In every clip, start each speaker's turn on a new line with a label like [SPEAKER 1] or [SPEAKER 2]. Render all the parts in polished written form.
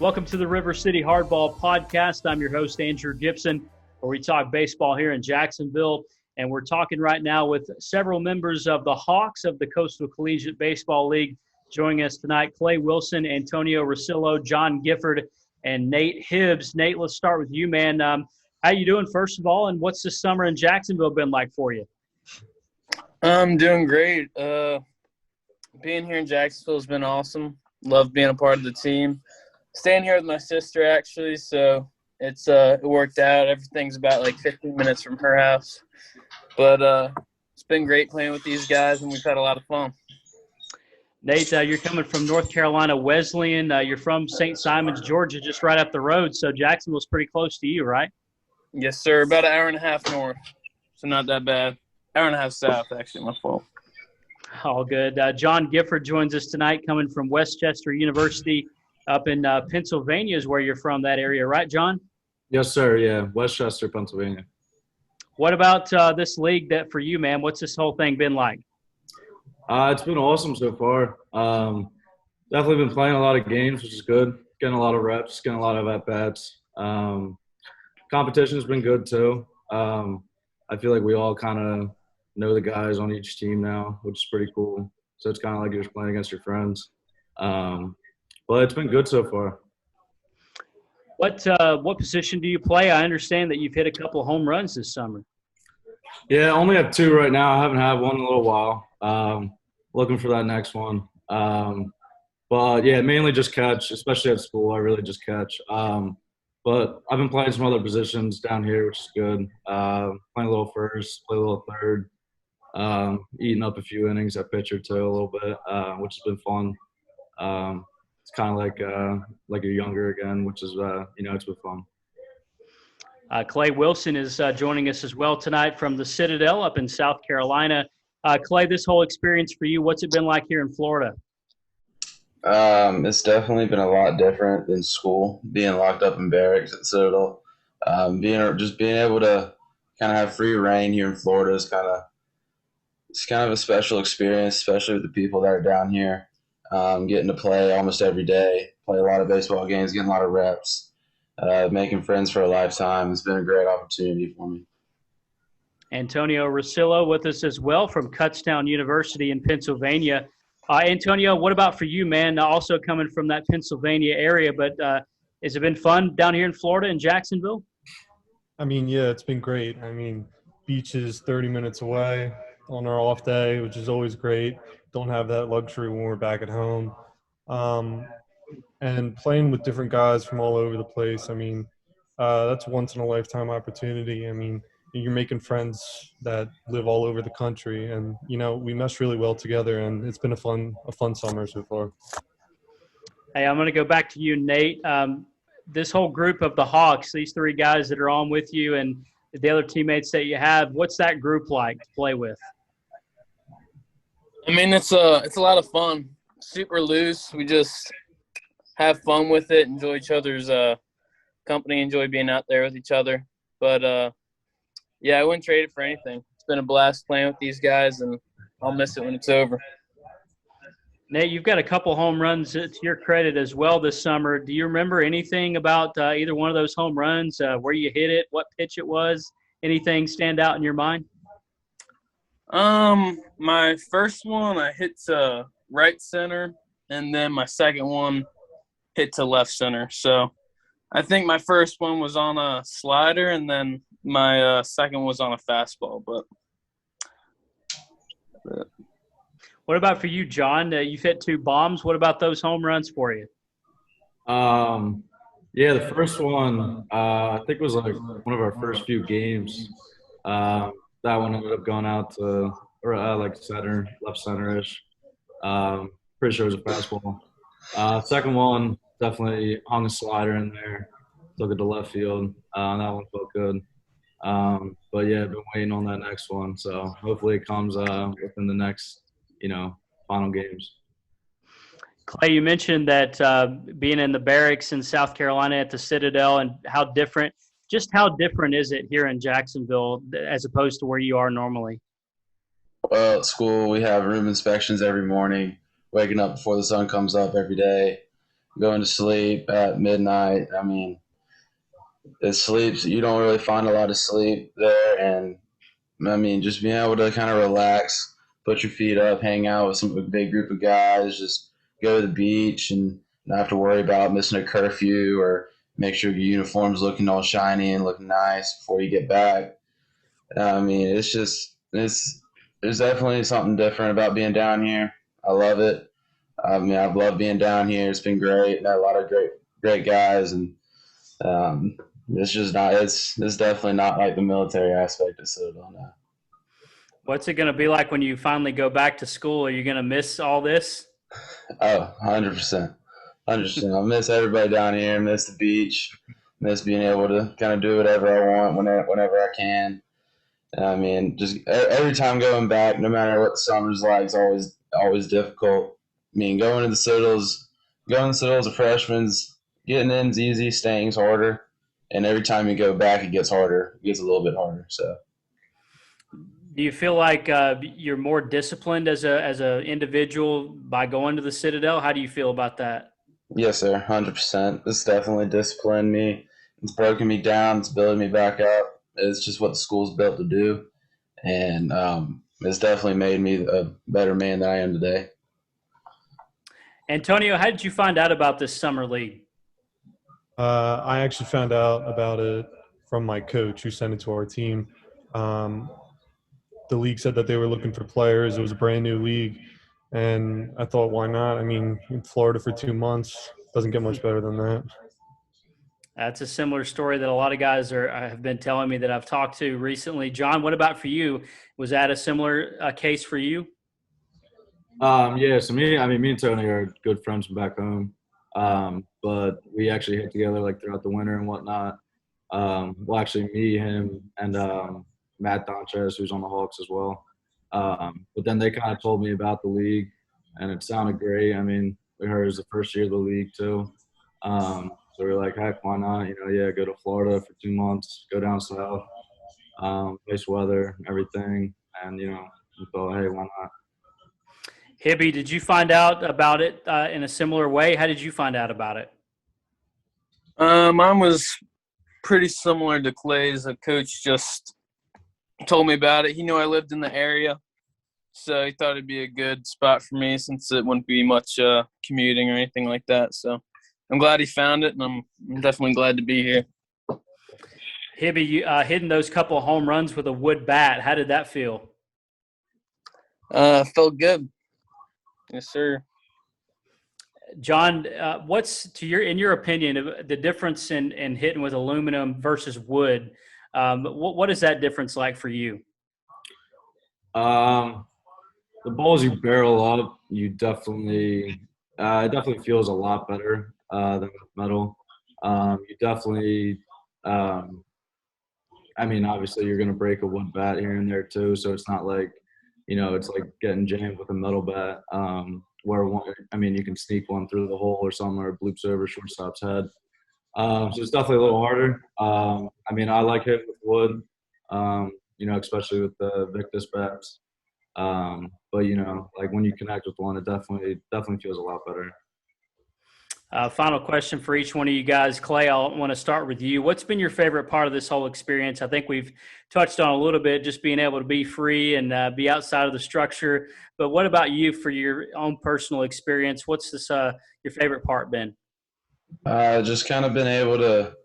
[SPEAKER 1] Welcome to the River City Hardball Podcast. I'm your host, Andrew Gibson, where we talk baseball here in Jacksonville. And we're talking right now with several members of the Hawks of the Coastal Collegiate Baseball League. Joining us tonight, Clay Wilson, Antonio Rossillo, John Gifford, and Nate Hibbs. Nate, let's start with you, man. How you doing, first of all, and what's the summer in Jacksonville been like for you?
[SPEAKER 2] I'm doing great. Being here in Jacksonville has been awesome. Love being a part of the team. Staying here with my sister, actually, so it worked out. Everything's about like 15 minutes from her house. But it's been great playing with these guys, and we've had a lot of fun.
[SPEAKER 1] Nate, you're coming from North Carolina Wesleyan. You're from St. Simons, Georgia, just right up the road, so Jacksonville's pretty close to you, right?
[SPEAKER 2] Yes, sir. About an hour and a half north, so not that bad. Hour and a half south, actually, my fault.
[SPEAKER 1] All good. John Gifford joins us tonight, coming from Westchester University up in Pennsylvania is where you're from, that area, right, John?
[SPEAKER 3] Yes, sir. Yeah, Westchester, Pennsylvania.
[SPEAKER 1] What about this league that for you, man? What's this whole thing been like?
[SPEAKER 3] It's been awesome so far. Definitely been playing a lot of games, which is good. Getting a lot of reps, getting a lot of at-bats. Competition has been good too. I feel like we all kind of know the guys on each team now, which is pretty cool. So it's kind of like you're just playing against your friends. But it's been good so far.
[SPEAKER 1] What position do you play? I understand that you've hit a couple home runs this summer.
[SPEAKER 3] Yeah, I only have two right now. I haven't had one in a little while. Looking for that next one. But, yeah, mainly just catch, especially at school. I really just catch. But I've been playing some other positions down here, which is good. Playing a little first, play a little third. Eating up a few innings at pitcher too a little bit, which has been fun. It's kind of like you're younger again, which is it's been fun.
[SPEAKER 1] Clay Wilson is joining us as well tonight from the Citadel up in South Carolina. Clay, this whole experience for you, what's it been like here in Florida?
[SPEAKER 4] It's definitely been a lot different than school, being locked up in barracks at Citadel. Being able to kind of have free reign here in Florida is kind of a special experience, especially with the people that are down here. Getting to play almost every day, play a lot of baseball games, getting a lot of reps, making friends for a lifetime. It's been a great opportunity for me.
[SPEAKER 1] Antonio Rossillo with us as well from Kutztown University in Pennsylvania. Antonio, what about for you, man? Also coming from that Pennsylvania area, but has it been fun down here in Florida in Jacksonville?
[SPEAKER 5] I mean, yeah, it's been great. I mean, beach is 30 minutes away on our off day, which is always great. Don't have that luxury when we're back at home. And playing with different guys from all over the place, I mean, that's a once-in-a-lifetime opportunity. I mean, you're making friends that live all over the country, and, we mesh really well together, and it's been a fun summer so far.
[SPEAKER 1] Hey, I'm going to go back to you, Nate. This whole group of the Hawks, these three guys that are on with you and the other teammates that you have, what's that group like to play with?
[SPEAKER 2] I mean, it's a lot of fun. Super loose. We just have fun with it, enjoy each other's company, enjoy being out there with each other. But, yeah, I wouldn't trade it for anything. It's been a blast playing with these guys, and I'll miss it when it's over.
[SPEAKER 1] Nate, you've got a couple home runs to your credit as well this summer. Do you remember anything about either one of those home runs, where you hit it, what pitch it was? Anything stand out in your mind?
[SPEAKER 2] My first one I hit to right center, and then my second one hit to left center. So I think my first one was on a slider, and then my second was on a fastball. But
[SPEAKER 1] what about for you, John? You've hit two bombs. What about those home runs for you?
[SPEAKER 3] Yeah, the first one, I think it was like one of our first few games. That one ended up going out to like center, left center-ish. Pretty sure it was a fastball. Second one, definitely hung a slider in there. Took it to left field. That one felt good. But, yeah, I've been waiting on that next one. So hopefully it comes within the next, final games.
[SPEAKER 1] Clay, you mentioned that being in the barracks in South Carolina at the Citadel and how different is it here in Jacksonville as opposed to where you are normally?
[SPEAKER 4] Well, at school we have room inspections every morning, waking up before the sun comes up every day. going to sleep at midnight. I mean, you don't really find a lot of sleep there, and I mean, just being able to kind of relax, put your feet up, hang out with a big group of guys, just go to the beach and not have to worry about missing a curfew or make sure your uniform's looking all shiny and looking nice before you get back. I mean, there's definitely something different about being down here. I love it. I mean, I've loved being down here. It's been great. Met a lot of great guys, and um, it's just not. It's definitely not like the military aspect of Citadel now.
[SPEAKER 1] What's it going to be like when you finally go back to school? Are you going to miss all this?
[SPEAKER 4] Oh, 100%. 100%. I miss everybody down here. I miss the beach. Miss being able to kind of do whatever I want whenever I can. I mean, just every time going back, no matter what the summer's like, it's always difficult. I mean, going to Citadel as a freshman's getting in's easy, staying's harder, and every time you go back, it gets harder. It gets a little bit harder. So,
[SPEAKER 1] Do you feel like you're more disciplined as a individual by going to the Citadel? How do you feel about that?
[SPEAKER 4] yes, sir, 100%. This definitely disciplined me. It's broken me down. It's building me back up. It's just what the school's built to do, and it's definitely made me a better man than I am today.
[SPEAKER 1] Antonio, how did you find out about this summer league?
[SPEAKER 5] I actually found out about it from my coach who sent it to our team. The league said that they were looking for players. It was a brand new league. And I thought, why not? I mean, in Florida for 2 months, doesn't get much better than that.
[SPEAKER 1] That's a similar story that a lot of guys have been telling me that I've talked to recently. John, what about for you? Was that a similar case for you?
[SPEAKER 3] Yeah, so me and Tony are good friends from back home. But we actually hit together like throughout the winter and whatnot. Well, actually me, him, and Matt Donchez, who's on the Hawks as well. But then they kind of told me about the league, and it sounded great. I mean, we heard it was the first year of the league too. So we were like, heck, why not? Yeah, go to Florida for 2 months, go down south, nice weather, everything, and we thought, hey, why not?
[SPEAKER 1] Hibby, did you find out about it in a similar way? How did you find out about it?
[SPEAKER 2] Mine was pretty similar to Clay's. The coach just told me about it. He knew I lived in the area, so he thought it'd be a good spot for me since it wouldn't be much commuting or anything like that. So I'm glad he found it, and I'm definitely glad to be here.
[SPEAKER 1] Hibby, you hitting those couple of home runs with a wood bat, how did that feel?
[SPEAKER 2] Felt good. Yes, sir.
[SPEAKER 1] John, what's in your opinion, the difference in hitting with aluminum versus wood? What is that difference like for you?
[SPEAKER 3] The balls you barrel up, you definitely it definitely feels a lot better than with metal. You definitely, I mean, obviously you're gonna break a wood bat here and there too, so it's not like it's like getting jammed with a metal bat. Where you can sneak one through the hole or something, or it bloops over shortstop's head. So it's definitely a little harder. I mean, I like hitting with wood, especially with the Victus bats. But like when you connect with one, it definitely feels a lot better.
[SPEAKER 1] Final question for each one of you guys. Clay, I want to start with you. What's been your favorite part of this whole experience? I think we've touched on a little bit, just being able to be free and be outside of the structure. But what about you for your own personal experience? What's your favorite part been?
[SPEAKER 4] Just kind of been able to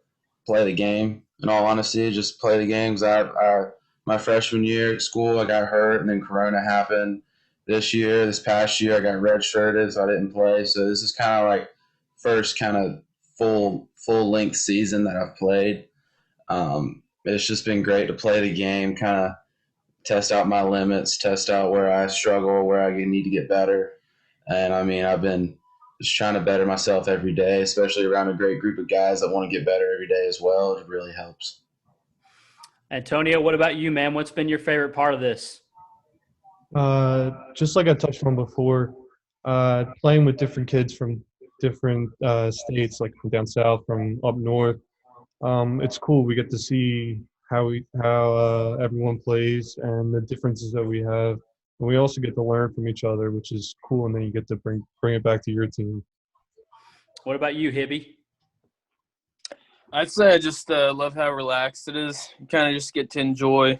[SPEAKER 4] play the game. In all honesty, just play the games. My freshman year at school, I got hurt, and then Corona happened. This past year, I got redshirted, so I didn't play. So this is kind of like first kind of full length season that I've played. It's just been great to play the game, kind of test out my limits, test out where I struggle, where I need to get better. And I mean, I've been just trying to better myself every day, especially around a great group of guys that want to get better every day as well. It really helps.
[SPEAKER 1] Antonio, what about you, man? What's been your favorite part of this?
[SPEAKER 5] Just like I touched on before, playing with different kids from different states, like from down south, from up north. It's cool. We get to see how everyone plays and the differences that we have, and we also get to learn from each other, which is cool. And then you get to bring it back to your team.
[SPEAKER 1] What about you, Hibby?
[SPEAKER 2] I'd say I just love how relaxed it is. You kind of just get to enjoy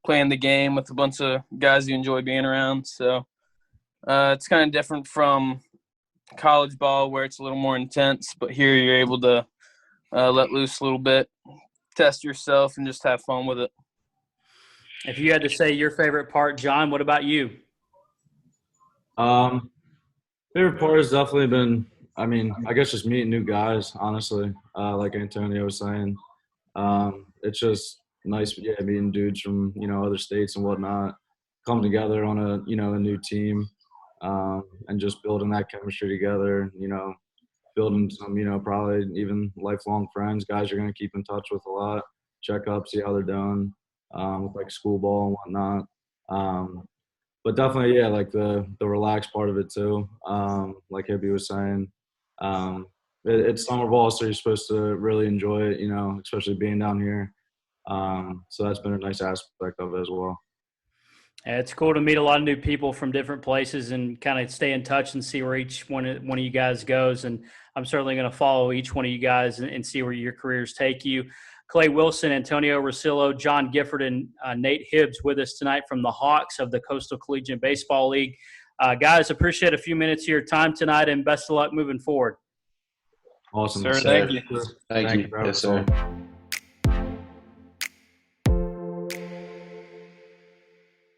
[SPEAKER 2] playing the game with a bunch of guys you enjoy being around. So it's kind of different from college ball where it's a little more intense, but here you're able to let loose a little bit, test yourself, and just have fun with it.
[SPEAKER 1] If you had to say your favorite part, John, what about you?
[SPEAKER 3] Favorite part has definitely been, I guess just meeting new guys, honestly. Like Antonio was saying. It's just nice, meeting dudes from, other states and whatnot, come together on a new team, and just building that chemistry together, building some, probably even lifelong friends, guys you're going to keep in touch with a lot, check up, see how they're doing, with like school ball and whatnot. But definitely, like the relaxed part of it too. Like Hibbie was saying, it's summer ball, so you're supposed to really enjoy it, especially being down here. So that's been a nice aspect of it as well.
[SPEAKER 1] Yeah, it's cool to meet a lot of new people from different places and kind of stay in touch and see where each one of you guys goes. And I'm certainly going to follow each one of you guys and see where your careers take you. Clay Wilson, Antonio Rossillo, John Gifford, and Nate Hibbs with us tonight from the Hawks of the Coastal Collegiate Baseball League. Guys, appreciate a few minutes of your time tonight, and best of luck moving forward.
[SPEAKER 3] Awesome.
[SPEAKER 2] Sir, thank you.
[SPEAKER 4] Thank you. Yes, sir.